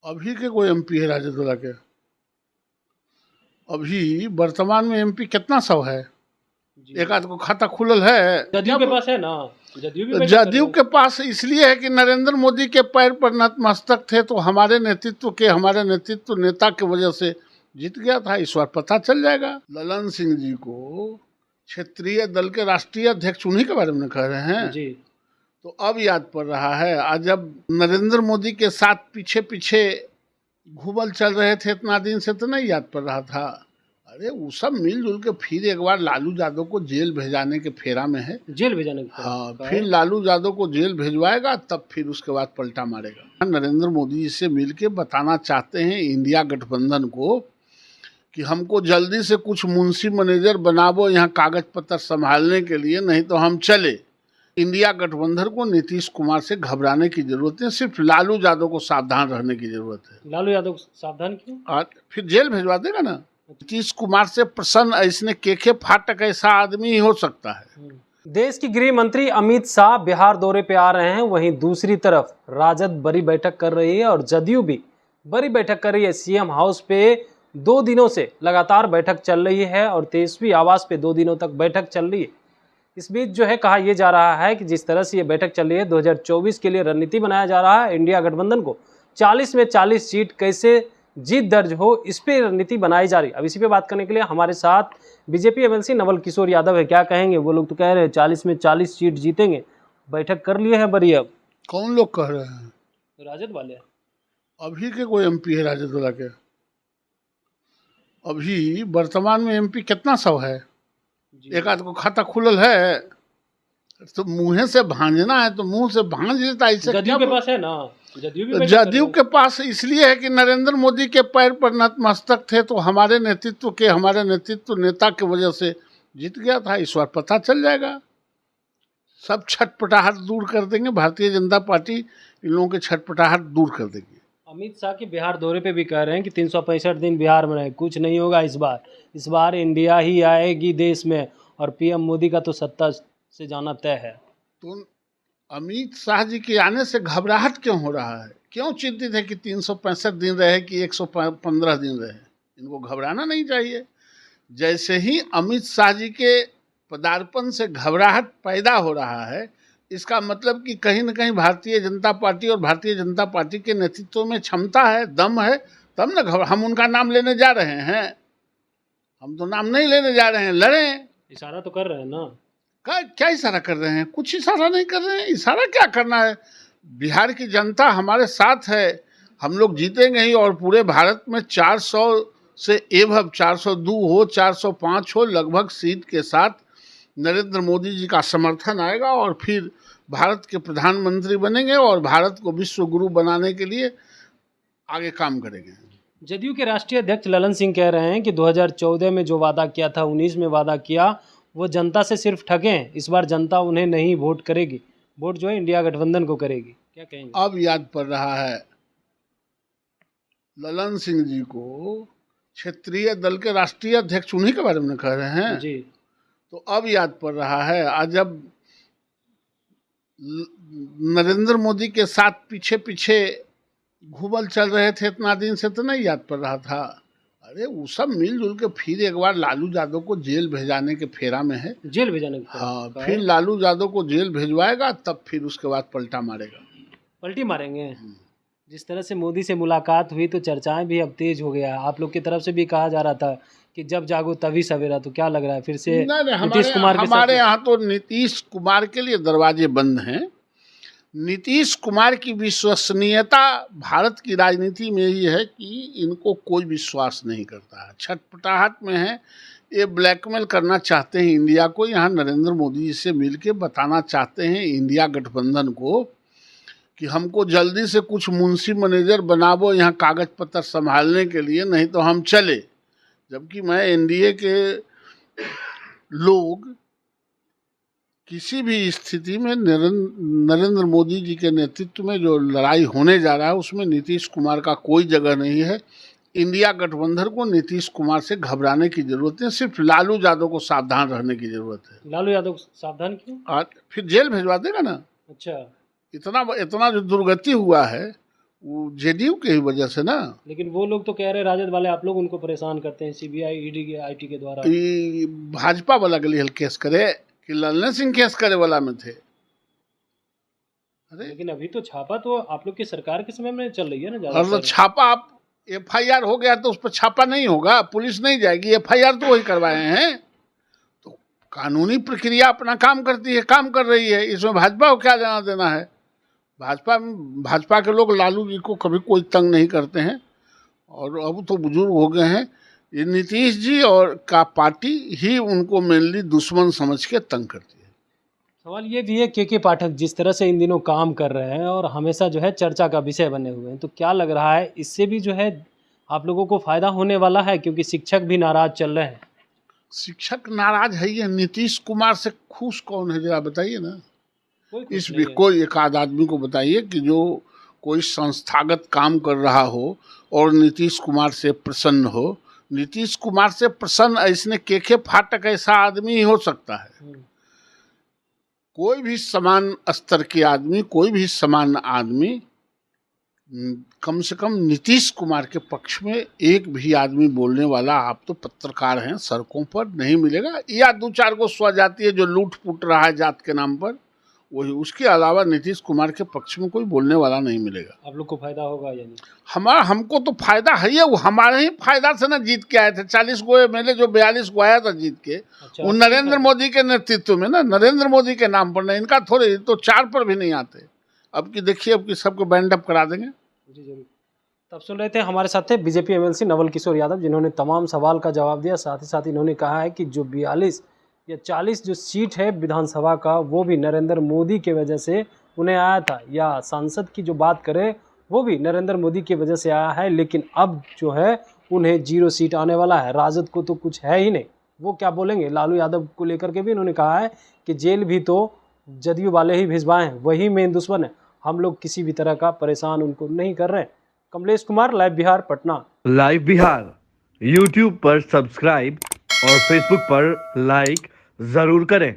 अभी के कोई एमपी है राजदौला के? अभी वर्तमान में एमपी कितना सौ है? एक आध को खाता खुलल है? जदयू के पास है ना। जदयू के पास इसलिए है कि नरेंद्र मोदी के पैर पर नतमस्तक थे, तो हमारे नेतृत्व नेता की वजह से जीत गया था। इस बार पता चल जाएगा। ललन सिंह जी को क्षेत्रीय दल के राष्ट्रीय अध्यक्ष उन्हीं के बारे में कह रहे हैं जी। तो अब याद पड़ रहा है। आज जब नरेंद्र मोदी के साथ पीछे पीछे घूमल चल रहे थे इतना दिन से, तो नहीं याद पड़ रहा था। अरे वो सब मिलजुल के फिर एक बार लालू यादव को जेल भेजाने के फेरा में है। जेल भेजाने के फेरा? हाँ, फिर लालू यादव को जेल भेजवाएगा, तब फिर उसके बाद पलटा मारेगा। नरेंद्र मोदी जी से मिलके बताना चाहते हैं इंडिया गठबंधन को कि हमको जल्दी से कुछ मुंशी मैनेजर बनावो यहाँ कागज पत्र संभालने के लिए, नहीं तो हम चले। इंडिया गठबंधन को नीतीश कुमार से घबराने की जरूरत है, सिर्फ लालू यादव को सावधान रहने की जरूरत है। लालू यादव सावधान क्यों? और फिर जेल भेजवा देगा ना। नीतीश कुमार से प्रसन्न ऐसने केके फाटक ऐसा आदमी ही हो सकता है। देश की गृह मंत्री अमित शाह बिहार दौरे पे आ रहे हैं, वहीं दूसरी तरफ राजद बड़ी बैठक कर रही है और जदयू भी बड़ी बैठक कर रही है। सीएम हाउस पे 2 दिनों से लगातार बैठक चल रही है और तेजस्वी आवास पे 2 दिनों तक बैठक चल रही है। इस बीच जो है कहा यह जा रहा है कि जिस तरह से ये बैठक चल रही है, 2024 के लिए रणनीति बनाया जा रहा है। इंडिया गठबंधन को 40 में 40 सीट कैसे जीत दर्ज हो, इस पे रणनीति बनाई जा रही है। अब इसी पे बात करने के लिए हमारे साथ बीजेपी एमएलसी नवल किशोर यादव है। क्या कहेंगे? वो लोग तो कह रहे हैं 40 में 40 सीट जीतेंगे, बैठक कर लिए हैं बड़ी। अब कौन लोग कह रहे हैं? राजद वाले। अभी के कोई एमपी है राजदौला के? अभी वर्तमान में एमपी कितना सौ है? एक आध को खाता खुलल है? तो मुंह से भांजना है तो मुंह से भांज लेता। ऐसे जदयू के पास है ना। जदयू के पास इसलिए है कि नरेंद्र मोदी के पैर पर नतमस्तक थे, तो हमारे नेतृत्व नेता की वजह से जीत गया था। इस बार पता चल जाएगा। सब छटपटाहट दूर कर देंगे। भारतीय जनता पार्टी इन लोगों के छटपटाहट दूर कर देगी। अमित शाह के बिहार दौरे पे भी कह रहे हैं कि 365 दिन बिहार में रहे, कुछ नहीं होगा इस बार इंडिया ही आएगी देश में, और पीएम मोदी का तो सत्ता से जाना तय है। तो अमित शाह जी के आने से घबराहट क्यों हो रहा है? क्यों चिंतित है कि 365 दिन रहे कि 115 दिन रहे? इनको घबराना नहीं चाहिए। जैसे ही अमित शाह जी के पदार्पण से घबराहट पैदा हो रहा है, इसका मतलब कि कहीं न कहीं भारतीय जनता पार्टी और भारतीय जनता पार्टी के नेतृत्व में क्षमता है, दम है, तब न हम उनका नाम लेने जा रहे हैं। हम तो नाम नहीं लेने जा रहे हैं, लड़ें। इशारा तो कर रहे हैं ना। क्या इशारा कर रहे हैं? कुछ इशारा नहीं कर रहे हैं। इशारा क्या करना है? बिहार की जनता हमारे साथ है, हम लोग जीतेंगे ही। और पूरे भारत में 400 से एवं 402 हो, 405 हो, लगभग सीट के साथ नरेंद्र मोदी जी का समर्थन आएगा और फिर भारत के प्रधानमंत्री बनेंगे और भारत को विश्व गुरु बनाने के लिए आगे काम करेंगे। जदयू के राष्ट्रीय अध्यक्ष ललन सिंह कह रहे हैं कि 2014 में जो वादा किया था, 19 में वादा किया, वो जनता से सिर्फ ठगे हैं। इस बार जनता उन्हें नहीं वोट करेगी, वोट जो है इंडिया गठबंधन को करेगी। क्या कहेंगे? अब याद पड़ रहा है। ललन सिंह जी को क्षेत्रीय दल के राष्ट्रीय अध्यक्ष उन्हीं के बारे में कह रहे हैं जी। तो अब याद पड़ रहा है। आज जब नरेंद्र मोदी के साथ पीछे पीछे घूमल चल रहे थे इतना दिन से, तो नहीं याद पड़ रहा था। अरे वो सब मिलजुल के फिर एक बार लालू यादव को जेल भेजाने के फेरा में है। जेल भेजाने के? हाँ, फिर लालू यादव को जेल भेजवाएगा, तब फिर उसके बाद पलटा मारेगा। पलटी मारेंगे। जिस तरह से मोदी से मुलाकात हुई तो चर्चाएं भी अब तेज हो गया है। आप लोग की तरफ से भी कहा जा रहा था कि जब जागो तभी सवेरा, तो क्या लग रहा है फिर से नीतीश कुमार के साथ? हमारे यहाँ तो नीतीश कुमार के लिए दरवाजे बंद हैं। नीतीश कुमार की विश्वसनीयता भारत की राजनीति में ही है कि इनको कोई विश्वास नहीं करता है, छटपटाहट में है। ये ब्लैकमेल करना चाहते हैं इंडिया को। यहाँ नरेंद्र मोदी जी से मिलके बताना चाहते हैं इंडिया गठबंधन को कि हमको जल्दी से कुछ मुंशी मैनेजर बनावो यहाँ कागज पत्र संभालने के लिए, नहीं तो हम चले। जबकि मैं एनडीए के लोग किसी भी स्थिति में नरेंद्र मोदी जी के नेतृत्व में जो लड़ाई होने जा रहा है उसमें नीतीश कुमार का कोई जगह नहीं है। इंडिया गठबंधन को नीतीश कुमार से घबराने की जरूरत है, सिर्फ लालू यादव को सावधान रहने की जरूरत है। लालू यादव सावधान क्यों? और फिर जेल भेजवा देगा ना। अच्छा। इतना जो दुर्गति हुआ है वो जेडीयू की ही वजह से ना। लेकिन वो लोग तो कह रहे हैं राजद वाले आप लोग उनको परेशान करते हैं सीबीआई ईडी के आईटी के द्वारा। कि भाजपा वाला के लिए केस करे कि ललन सिंह केस करे वाला में थे। अरे लेकिन अभी तो छापा तो आप लोग की सरकार के समय में चल रही है ना और ज्यादा। तो छापा, आप एफआईआर हो गया तो उस पर छापा नहीं होगा, पुलिस नहीं जाएगी, एफआईआर तो वही करवाए हैं। तो कानूनी प्रक्रिया अपना काम करती है, काम कर रही है, इसमें भाजपा को क्या लेना देना है। भाजपा के लोग लालू जी को कभी कोई तंग नहीं करते हैं, और अब तो बुजुर्ग हो गए हैं। ये नीतीश जी और का पार्टी ही उनको मेनली दुश्मन समझ के तंग करती है। सवाल ये भी है के पाठक जिस तरह से इन दिनों काम कर रहे हैं और हमेशा जो है चर्चा का विषय बने हुए हैं, तो क्या लग रहा है इससे भी जो है आप लोगों को फायदा होने वाला है, क्योंकि शिक्षक भी नाराज चल रहे हैं। शिक्षक नाराज है, ये नीतीश कुमार से खुश कौन है जरा बताइए ना। कोई खुश इस नहीं है। कोई एक आध आदमी को बताइए कि जो कोई संस्थागत काम कर रहा हो और नीतीश कुमार से प्रसन्न हो। नीतीश कुमार से प्रसन्न ऐसने के फाटक ऐसा आदमी ही हो सकता है। कोई भी समान स्तर के आदमी, कोई भी समान आदमी, कम से कम नीतीश कुमार के पक्ष में एक भी आदमी बोलने वाला, आप तो पत्रकार हैं, सड़कों पर नहीं मिलेगा। या दो चार को स्वजाति है जो लूट पुट रहा है जात के नाम पर, वही, उसके अलावा नीतीश कुमार के पक्ष में कोई बोलने वाला नहीं मिलेगा। आप लोग को फायदा होगा यानी? हमको तो फायदा है ही, वो हमारे ही फायदा से ना जीत के आए थे। 40 गो एमएलए जो 42 को आया था जीत के, अच्छा, वो नरेंद्र मोदी के नेतृत्व में ना, नरेंद्र मोदी के नाम पर ना, इनका थोड़े तो 4 पर भी नहीं आते। अब की देखिए, अब की सबको बैंड अप करा देंगे। जी जरूर। तब सुन रहे थे, हमारे साथ थे बीजेपी एमएलसी नवल किशोर यादव, जिन्होंने तमाम सवाल का जवाब दिया। साथ ही साथ इन्होंने कहा है कि जो 42 या 40 जो सीट है विधानसभा का, वो भी नरेंद्र मोदी के वजह से उन्हें आया था, या सांसद की जो बात करें वो भी नरेंद्र मोदी की वजह से आया है। लेकिन अब जो है उन्हें 0 सीट आने वाला है। राजद को तो कुछ है ही नहीं, वो क्या बोलेंगे। लालू यादव को लेकर के भी इन्होंने कहा है कि जेल भी तो जदयू वाले ही भिजवाए हैं, वही मेन दुश्मन है, हम लोग किसी भी तरह का परेशान उनको नहीं कर रहे हैं। Kamlesh Kumar, live Bihar, Patna. Live Bihar YouTube पर सब्सक्राइब और फेसबुक पर लाइक जरूर करें।